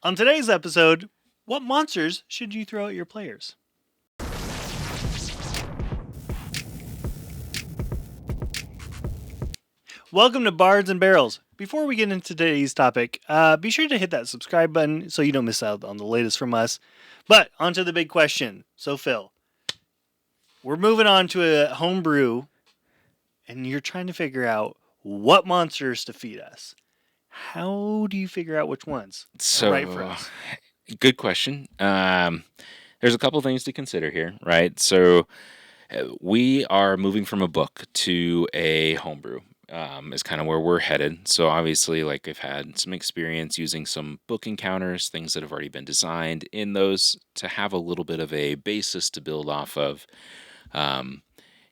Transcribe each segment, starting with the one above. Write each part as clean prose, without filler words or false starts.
On today's episode, what monsters should you throw at your players? Welcome to Bards and Barrels. Before we get into today's topic, be sure to hit that subscribe button so you don't miss out on the latest from us. But onto the big question. So, Phil, we're moving on to a homebrew, and you're trying to figure out what monsters to feed us. How do you figure out which ones are right for So, us? good question. There's a couple things to consider here, right? We are moving from a book to a homebrew. Is kind of where we're headed. So obviously, like I've had some experience using some book encounters, things that have already been designed in those to have a little bit of a basis to build off of. Um,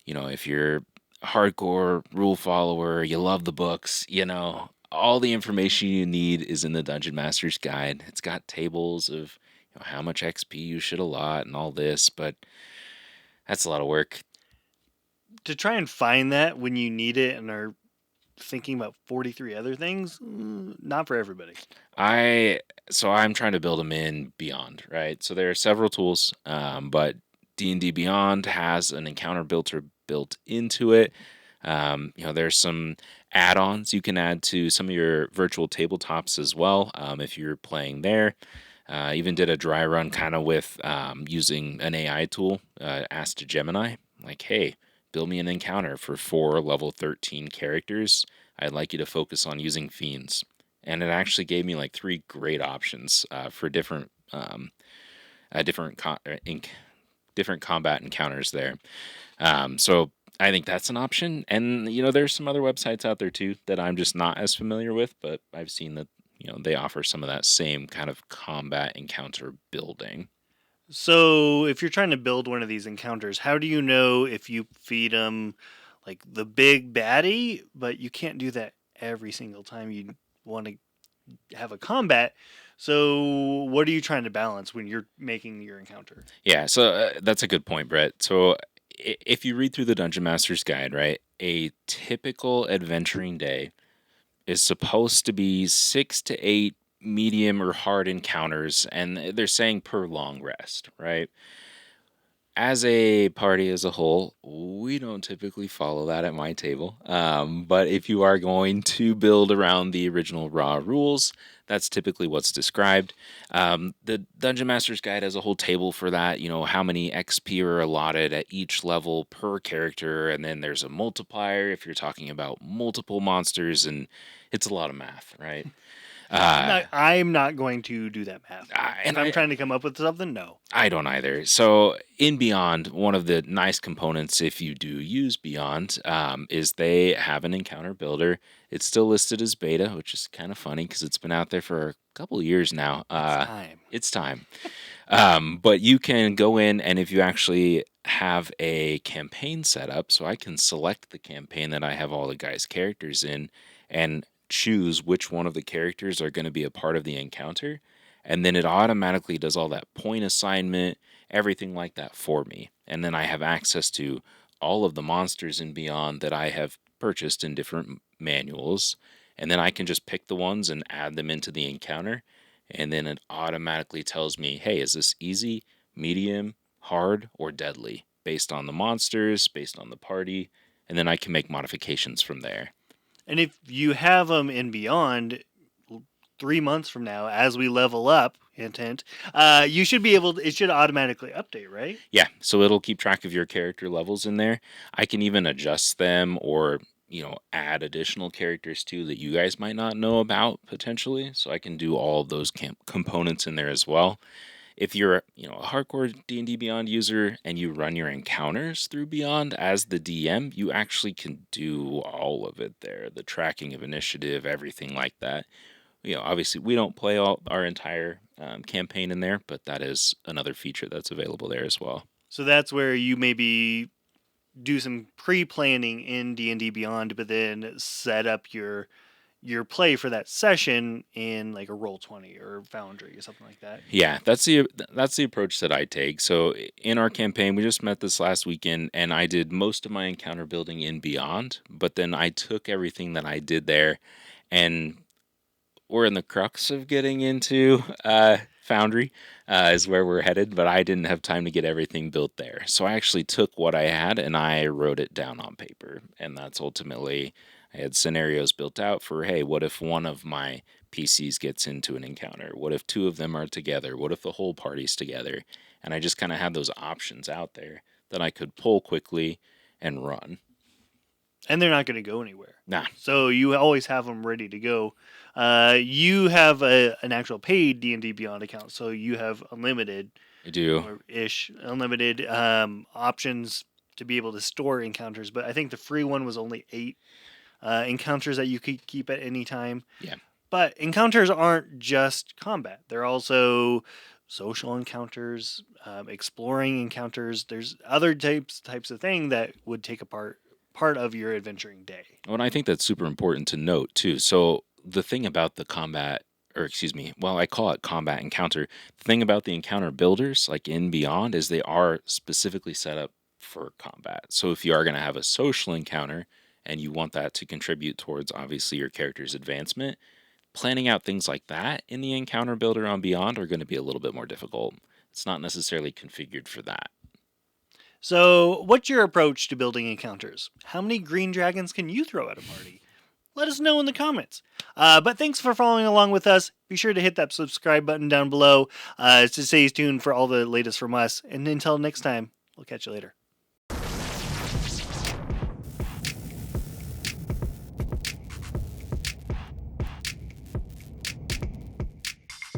if you're a hardcore rule follower, you love the books, all the information you need is in the Dungeon Master's Guide. It's got tables of how much XP you should allot and all this, but that's a lot of work. To try and find that when you need it and are thinking about 43 other things, not for everybody. I'm trying to build them in Beyond, right? So there are several tools, but D&D Beyond has an encounter builder built into it. There's some add-ons you can add to some of your virtual tabletops as well, if you're playing there. Even did a dry run kind of with using an AI tool, asked to Gemini, like, hey, build me an encounter for 4 level 13 characters. I'd like you to focus on using fiends. And it actually gave me like 3 great options for different combat encounters there. So I think that's an option. And there's some other websites out there too that I'm just not as familiar with, but I've seen that they offer some of that same kind of combat encounter building. So, if you're trying to build one of these encounters, how do you know if you feed them like the big baddie, but you can't do that every single time you want to have a combat? So, what are you trying to balance when you're making your encounter? Yeah, so that's a good point, Brett. So if you read through the Dungeon Master's Guide, right, a typical adventuring day is supposed to be 6 to 8 medium or hard encounters, and they're saying per long rest, right? As a party as a whole, we don't typically follow that at my table. But if you are going to build around the original raw rules, that's typically what's described. The Dungeon Master's Guide has a whole table for that, how many XP are allotted at each level per character. And then there's a multiplier if you're talking about multiple monsters, and it's a lot of math, right? Uh, I'm not going to do that math. If and I'm I, trying to come up with something, no. I don't either. So in Beyond, one of the nice components, if you do use Beyond, is they have an encounter builder. It's still listed as beta, which is kind of funny because it's been out there for a couple of years now. It's time. It's time. But you can go in, and if you actually have a campaign set up, so I can select the campaign that I have all the guys' characters in and choose which one of the characters are going to be a part of the encounter, and then it automatically does all that point assignment, everything like that for me. And then I have access to all of the monsters and beyond that I have purchased in different manuals. And then I can just pick the ones and add them into the encounter. And then it automatically tells me, hey, is this easy, medium, hard, or deadly? Based on the monsters, based on the party. And then I can make modifications from there. And if you have them in Beyond, 3 months from now, as we level up, hint, hint, you should be able to, it should automatically update, right? Yeah, so it'll keep track of your character levels in there. I can even adjust them or, add additional characters too that you guys might not know about potentially. So I can do all of those components in there as well. If you're, a hardcore D&D Beyond user and you run your encounters through Beyond as the DM, you actually can do all of it there. The tracking of initiative, everything like that. Obviously we don't play all our entire campaign in there, but that is another feature that's available there as well. So that's where you maybe do some pre-planning in D&D Beyond, but then set up your play for that session in like a Roll20 or Foundry or something like that. Yeah, that's the approach that I take. So in our campaign, we just met this last weekend, and I did most of my encounter building in Beyond, but then I took everything that I did there and we're in the crux of getting into Foundry, is where we're headed, but I didn't have time to get everything built there. So I actually took what I had and I wrote it down on paper. And that's ultimately, I had scenarios built out for, hey, what if one of my PCs gets into an encounter? What if two of them are together? What if the whole party's together? And I just kind of had those options out there that I could pull quickly and run. And they're not going to go anywhere. Nah, So you always have them ready to go. You have an actual paid D&D Beyond account, so you have unlimited I do. or ish unlimited options to be able to store encounters. But I think the free one was only 8 encounters that you could keep at any time. Yeah. But encounters aren't just combat; they're also social encounters, exploring encounters. There's other types of thing that would take a part of your adventuring day. Well, and I think that's super important to note too. So the thing about the combat, or excuse me, well, I call it combat encounter. The thing about the encounter builders, like in Beyond, is they are specifically set up for combat. So if you are going to have a social encounter and you want that to contribute towards obviously your character's advancement, planning out things like that in the encounter builder on Beyond are going to be a little bit more difficult. It's not necessarily configured for that. So, what's your approach to building encounters? How many green dragons can you throw at a party? Let us know in the comments. But thanks for following along with us. Be sure to hit that subscribe button down below to stay tuned for all the latest from us. And until next time, we'll catch you later.